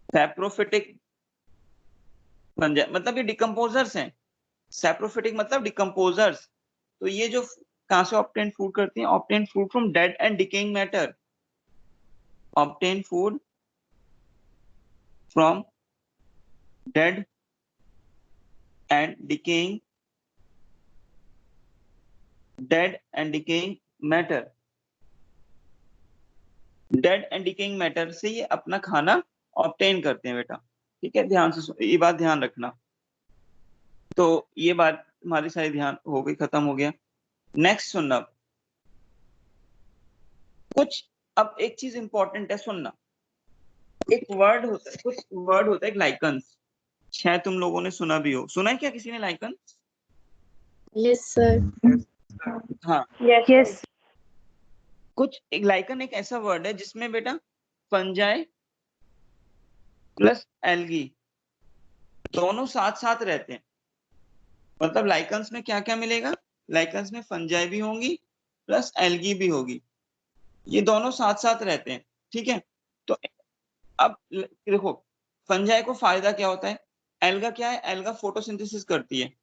सैप्रोफिटिक फंजाई मतलब ये डिकम्पोजर्स हैं। सैप्रोफिटिक मतलब डिकम्पोजर्स। तो ये जो कहां से ऑब्टेन फूड करती हैं? Obtain food from dead and decaying matter, obtain food from dead and decaying matter. Dead and decaying matter से ये अपना खाना ऑब्टेन करते हैं बेटा, ठीक है। ध्यान से ये बात ध्यान रखना। तो ये बात हमारी सारी ध्यान हो गई, खत्म हो गया। नेक्स्ट सुनना कुछ, अब एक चीज इंपॉर्टेंट है, सुनना। एक वर्ड होता है, कुछ वर्ड होता है लाइकन्स, शायद तुम लोगों ने सुना भी हो। सुना है क्या किसी ने लाइकन? Yes sir. हाँ, यस कुछ एक लाइकन एक ऐसा वर्ड है जिसमें बेटा फंजाई प्लस एल्गी दोनों साथ साथ रहते हैं। मतलब लाइकन्स में क्या क्या मिलेगा? लाइकन्स में फंजाई भी होंगी प्लस एल्गी भी होगी, ये दोनों साथ साथ रहते हैं, ठीक है। तो अब देखो, फंजाई को फायदा क्या होता है? एल्गा क्या है? एल्गा फोटोसिंथेसिस करती है।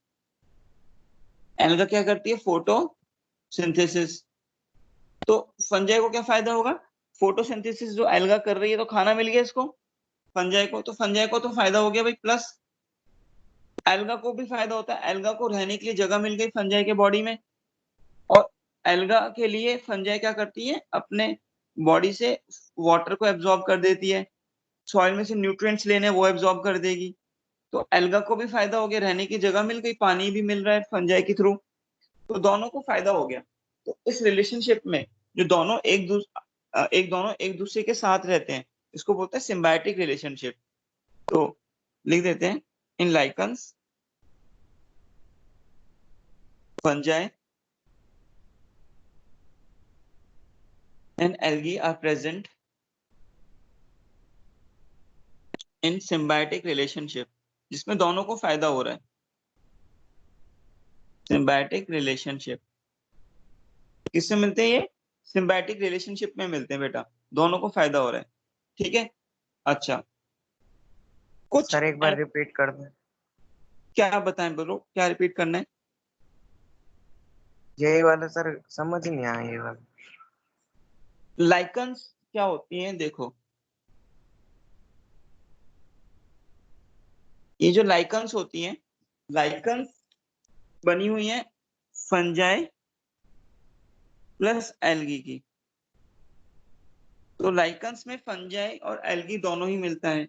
एल्गा क्या करती है? फोटोसिंथेसिस। तो फंजाई को क्या फायदा होगा? फोटोसिंथेसिस जो एल्गा कर रही है, तो खाना मिल गया इसको, फंजाई को। तो फंजाई को तो फायदा हो गया भाई, प्लस एल्गा को भी फायदा होता है। एल्गा को रहने के लिए जगह मिल गई फंजाई के बॉडी में, और एल्गा के लिए फंजाई क्या करती है? अपने बॉडी से वाटर को एब्जॉर्ब कर देती है, सॉइल में से न्यूट्रिएंट्स लेने वो एब्जॉर्ब कर देगी। तो एल्गा को भी फायदा हो गया, रहने की जगह मिल गई, पानी भी मिल रहा है फंजाई के थ्रू, तो दोनों को फायदा हो गया। तो इस रिलेशनशिप में जो दोनों एक दूसरे के साथ रहते हैं, इसको बोलते हैं सिम्बायोटिक रिलेशनशिप। तो लिख देते हैं, in lichens fungi and algae are present in symbiotic relationship, जिसमें दोनों को फायदा हो रहा है। सिम्बायोटिक रिलेशनशिप किससे मिलते हैं? ये सिम्बायोटिक रिलेशनशिप में मिलते हैं बेटा, दोनों को फायदा हो रहा है। ठीक है, अच्छा कुछ सर एक बार रिपीट कर दो। क्या बताएं, बोलो क्या रिपीट करना है? ये वाला सर समझ नहीं आया ये वाला। लाइकन्स क्या होती हैं? देखो, ये जो लाइकन्स होती हैं, लाइकन्स बनी हुई हैं फंजाई प्लस एल्गी की। तो लाइकन्स में फंजाई और एल्गी दोनों ही मिलता है,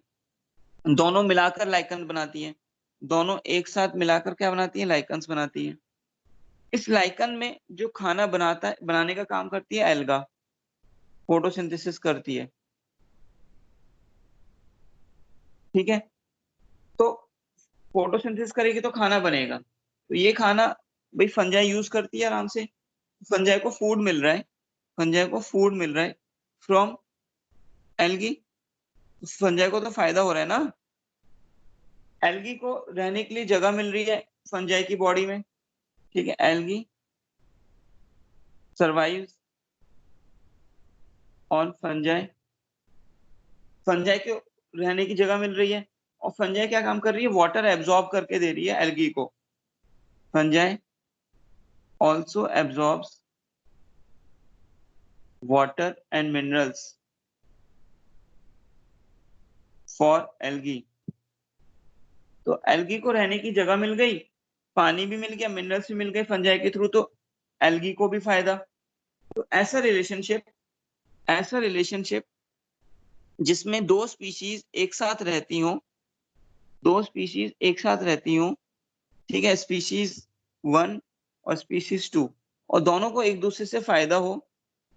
दोनों मिलाकर लाइकन बनाती हैं, दोनों एक साथ मिलाकर क्या बनाती हैं? लाइकन्स बनाती हैं। इस लाइकन में जो खाना बनाने का काम करती है एल्गा, फोटोसिंथेसिस करती है। ठीक है, तो फोटोसिंथेसिस करेगी तो खाना बनेगा। तो ये खाना भाई फंजाई यूज करती है आराम से, फंजाई को फूड मिल रहा है, फंजाई को फूड मिल रहा है फ्रॉम एल्गी, फंजाई को तो फायदा हो रहा है ना। एल्गी को रहने के लिए जगह मिल रही है फंजाई की बॉडी में। ठीक है, algae survives on fungi, fungi को रहने की जगह मिल रही है, और फंजाई क्या काम कर रही है? वाटर एब्जॉर्ब करके दे रही है एल्गी को। Fungi also absorbs water and minerals for algae. तो एल्गी को रहने की जगह मिल गई, पानी भी मिल गया, मिनरल्स भी मिल गए फंजाई के थ्रू, तो एल्गी को भी फायदा। तो ऐसा रिलेशनशिप जिसमें दो स्पीशीज एक साथ रहती हो, दो स्पीशीज एक साथ रहती हो, ठीक है, स्पीशीज 1 और स्पीशीज 2, और दोनों को एक दूसरे से फायदा हो,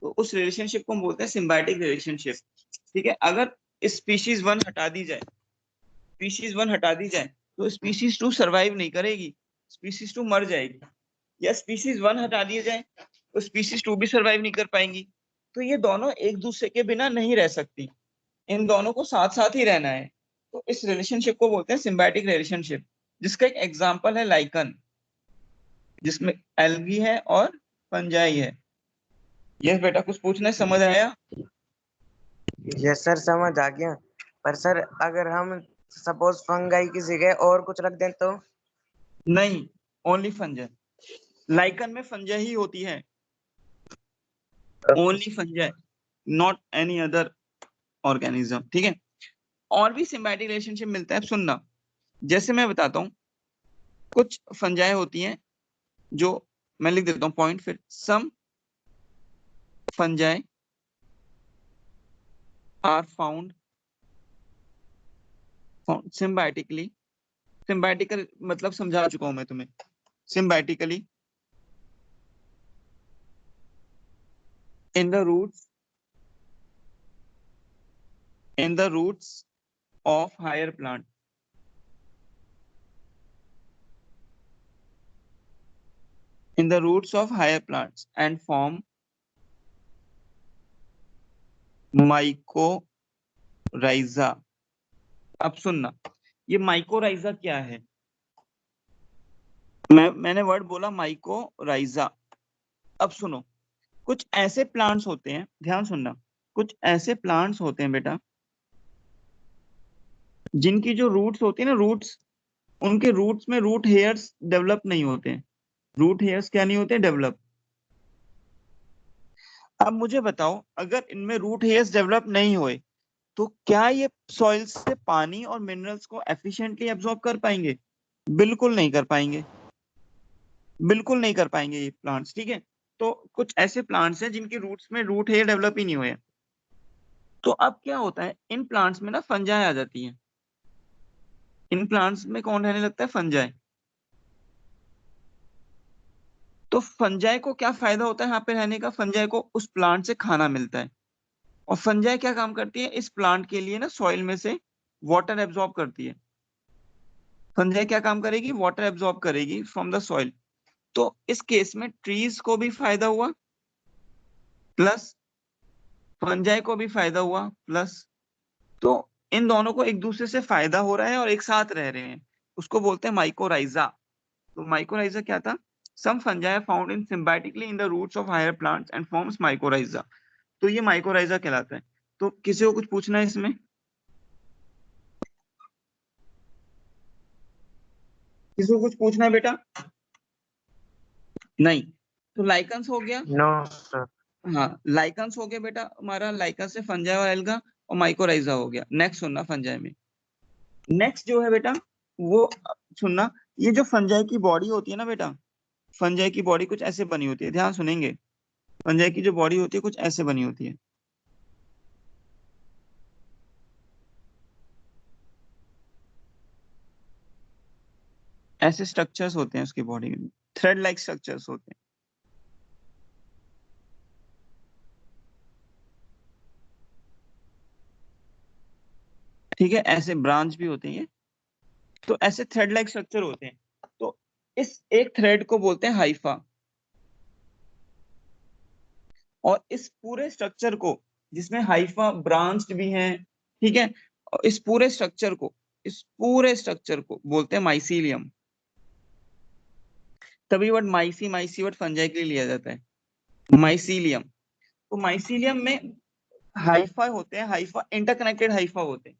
तो उस रिलेशनशिप को हम बोलते हैं सिम्बायोटिक रिलेशनशिप। ठीक है, अगर स्पीशीज 1 हटा दी जाए, तो स्पीशीज 2 सरवाइव नहीं करेगी, स्पीशीज 2 मर जाएगी। या स्पीशीज 1 हटा दिए जाए तो स्पीशीज 2 भी सरवाइव नहीं कर पाएंगी। तो ये दोनों एक दूसरे के बिना नहीं रह सकती, इन दोनों को साथ साथ ही रहना है। तो इस रिलेशनशिप को बोलते हैं सिम्बायोटिक रिलेशनशिप, जिसका एक एग्जांपल है लाइकन, जिसमें एल्गी है और फंजाई है। यस बेटा, कुछ पूछना है? समझ आया? यस सर समझ आ गया। पर सर अगर हम सपोज फंगाई की जगह और कुछ रख दें तो? नहीं, ओनली फंजाई। लाइकन में फंजाई ही होती है, only fungi, not any other organism. ठीक है, और भी सिम्बायोटिक रिलेशनशिप मिलता है, सुनना। जैसे मैं बताता हूँ, कुछ फंजाई होती हैं जो, मैं लिख देता हूँ पॉइंट, फिर सम फंजाई आर फाउंड symbiotically, सिम्बायोटिकल मतलब समझा चुका हूं मैं तुम्हें, symbiotically in the roots of higher plant, in the roots of higher plants and form mycorrhiza। अब सुनना, ये माइकोराइजा क्या है? मैंने वर्ड बोला माइकोराइजा। अब सुनो, कुछ ऐसे प्लांट्स होते हैं, ध्यान सुनना, कुछ ऐसे प्लांट्स होते हैं बेटा, जिनकी जो रूट्स होती है ना, रूट्स, उनके रूट्स में रूट हेयर्स डेवलप नहीं होते हैं। रूट हेयर्स क्या नहीं होते? डेवलप। अब मुझे बताओ, अगर इनमें रूट हेयर्स डेवलप नहीं हुए तो क्या ये सॉइल से पानी और मिनरल्स को एफिशिएंटली एब्जॉर्ब कर पाएंगे? बिल्कुल नहीं कर पाएंगे, बिल्कुल नहीं कर पाएंगे ये प्लांट्स। ठीक है, तो कुछ ऐसे प्लांट्स हैं जिनकी रूट्स में रूट हेयर डेवलप ही नहीं हुए। तो अब क्या होता है, इन प्लांट्स में ना फंजाई आ जाती है। इन प्लांट्स में कौन रहने लगता है, फंजाई। तो फंजाई को क्या फायदा होता है यहाँ पे रहने का, फंजाई को उस प्लांट से खाना मिलता है। और फंजाई क्या काम करती है, इस प्लांट के लिए ना सॉइल में से वाटर एब्जॉर्ब करती है। फंजाई क्या काम करेगी, वाटर एब्जॉर्ब करेगी फ्रॉम द सॉइल। तो इस केस में ट्रीज को भी फायदा हुआ, प्लस फंजाई को भी फायदा हुआ, प्लस, तो इन दोनों को एक दूसरे से फायदा हो रहा है और एक साथ रह रहे हैं। उसको बोलते हैं माइकोराइजा। तो माइकोराइजा क्या था, some fungi found in symbiotically in the roots of higher plants and forms mycorrhiza. तो ये माइकोराइजा कहलाता है। तो किसी को कुछ पूछना है इसमें, किसी को कुछ पूछना है बेटा, नहीं। तो लाइकन्स हो गया, नो सर। हाँ लाइकन्स हो गया बेटा हमारा, लाइकन से फंजाई और एल्गा, और माइकोराइजा हो गया। नेक्स्ट सुनना फंजाई में, नेक्स्ट जो है बेटा वो सुनना, ये जो फंजाई की बॉडी होती है ना बेटा, फंजाई की बॉडी कुछ ऐसे बनी होती है, ध्यान सुनेंगे। फंजाई की जो बॉडी होती है कुछ ऐसे बनी होती है। ऐसे स्ट्रक्चर्स होते हैं उसकी बॉडी में, थ्रेड लाइक स्ट्रक्चर्स होते हैं। ठीक है, ऐसे ब्रांच भी होते हैं। तो ऐसे थ्रेड लाइक स्ट्रक्चर होते हैं। तो इस एक थ्रेड को बोलते हैं हाइफा। और इस पूरे स्ट्रक्चर को, जिसमें हाइफा ब्रांच्ड भी हैं, ठीक है, और इस पूरे स्ट्रक्चर को, इस पूरे स्ट्रक्चर को बोलते हैं माइसीलियम। तभी वर्ड माइसी, माइसी वर्ड फंजाई के लिए लिया जाता है, माइसीलियम। तो माइसीलियम में हाइफा होते हैं, हाइफा इंटरकनेक्टेड हाइफा होते हैं।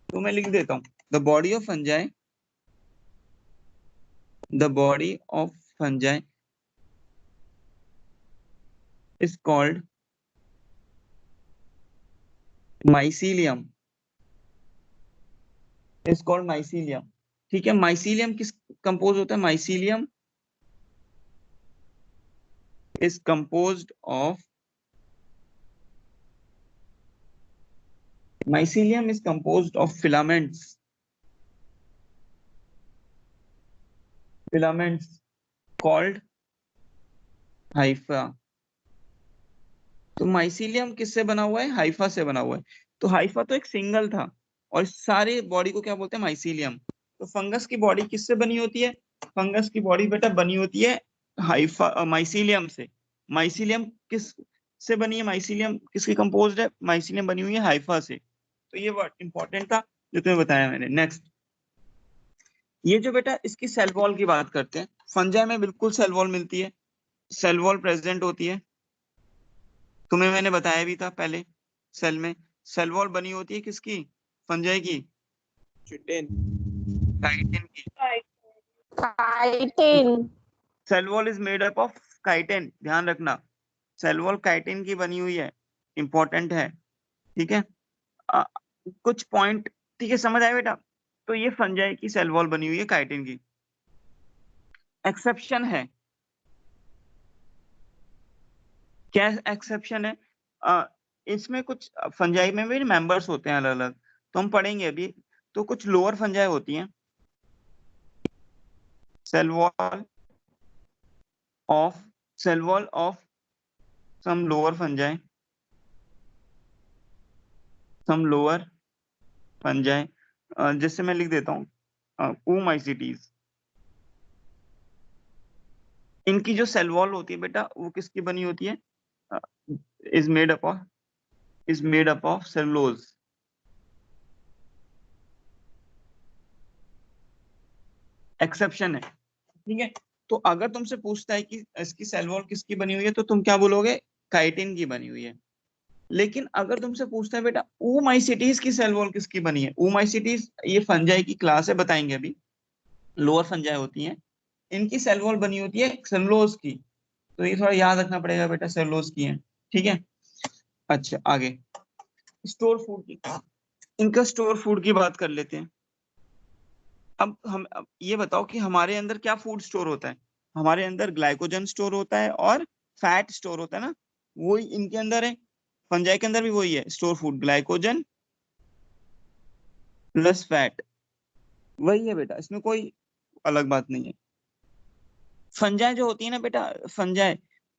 तो मैं लिख देता हूं, the body of fungi, the body of fungi is called mycelium, is called mycelium. ठीक है, माइसीलियम किस कंपोज होता है, mycelium is composed of, mycelium is composed of filaments, filaments called hypha। तो माइसीलियम किससे बना हुआ है, हाइफा से बना हुआ है। तो हाइफा तो एक सिंगल था, और सारे बॉडी को क्या बोलते हैं, माइसीलियम। तो फंगस की बॉडी किससे बनी होती है, फंगस की बॉडी बेटा बनी होती है हाइफा, माइसीलियम से। माइसीलियम किस से बनी है, माइसीलियम किसकी कंपोज्ड है, माइसीलियम बनी हुई है हाइफा से। तो ये वर्ड इंपॉर्टेंट था जो तुम्हें बताया मैंने। नेक्स्ट, ये जो बेटा इसकी सेल वॉल की बात करते हैं, फंजाई में बिल्कुल सेल वॉल मिलती है, सेल वॉल प्रेजेंट होती है। तुम्हें मैंने बताया भी था पहले, सेल में सेल वॉल बनी होती है किसकी, फंजाई की, चिटिन। काइटिन की। Chitin. Cell wall is made up of chitin, ध्यान रखना, सेल वॉल काइटिन की बनी हुई है, इंपॉर्टेंट है। ठीक है, कुछ पॉइंट, ठीक है, समझ आए बेटा। तो ये फंजाई की सेल वॉल बनी हुई है काइटिन की। एक्सेप्शन है, क्या एक्सेप्शन है, इसमें कुछ फंजाई में भी मेंबर्स होते हैं अलग अलग, तो हम पढ़ेंगे अभी। तो कुछ लोअर फंजाई होती हैं, cell wall of, cell wall of some lower fungi, some lower fungi, जिससे मैं लिख देता हूँ oomaicites। इनकी जो सेल वॉल होती है बेटा वो किसकी बनी होती है, is made up of, is made up of cellulose. Exception है, ठीक है। तो अगर तुमसे पूछता है कि इसकी सेल वॉल किसकी बनी हुई है, तो तुम क्या बोलोगे, काइटिन की बनी हुई है। लेकिन अगर तुमसे पूछता है बेटा oomaicites की सेल वॉल किसकी बनी है, oomaicites ये फंजाई की क्लास है, बताएंगे अभी, लोअर फंजाई होती है, इनकी सेल वॉल बनी होती है सेलुलोज की। तो ये थोड़ा याद रखना पड़ेगा बेटा, सेलुलोज की है। ठीक है, अच्छा आगे स्टोर फूड की, इनका स्टोर फूड की बात कर लेते हैं। अब ये बताओ कि हमारे अंदर क्या फूड स्टोर होता है, हमारे अंदर ग्लाइकोजन स्टोर होता है और फैट स्टोर होता है ना, वो इनके अंदर है। फंजाई के अंदर भी वही है, store food, glycogen plus fat, वही है बेटा, इसमें कोई अलग बात नहीं है। फंजाई जो होती है ना बेटा, फंजाई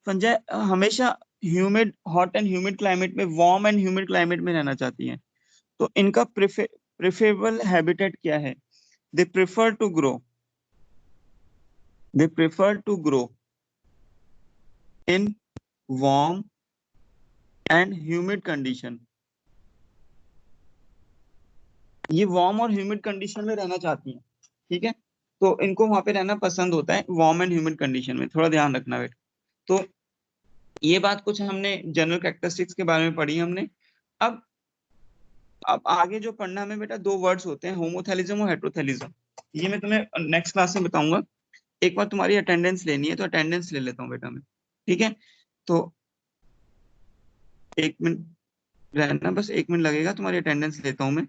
फंजाई हमेशा humid, hot and humid climate में, वार्म एंड ह्यूमिड क्लाइमेट में रहना चाहती हैं। तो इनका प्रेफरेबल हैबिटेट क्या है? They prefer to grow in warm and humid condition. ये वार्म और ह्यूमिड कंडीशन में रहना चाहती हैं, ठीक है, तो इनको वहां पे रहना पसंद होता है, वार्म एंड ह्यूमिड कंडीशन में, थोड़ा ध्यान रखना बेटा। तो ये बात कुछ हमने जनरल कैरेक्टरिस्टिक्स के बारे में पढ़ी हमने। अब आगे जो पढ़ना हमें बेटा, दो वर्ड्स होते हैं, होमोथेलिज्म और हेटेरोथेलिज्म। ये मैं तुम्हें नेक्स्ट क्लास में बताऊंगा। एक बार तुम्हारी अटेंडेंस लेनी है तो अटेंडेंस ले लेता हूँ बेटा मैं, ठीक है। तो 1 मिनट रहना, बस 1 मिनट लगेगा, तुम्हारी अटेंडेंस लेता हूँ मैं।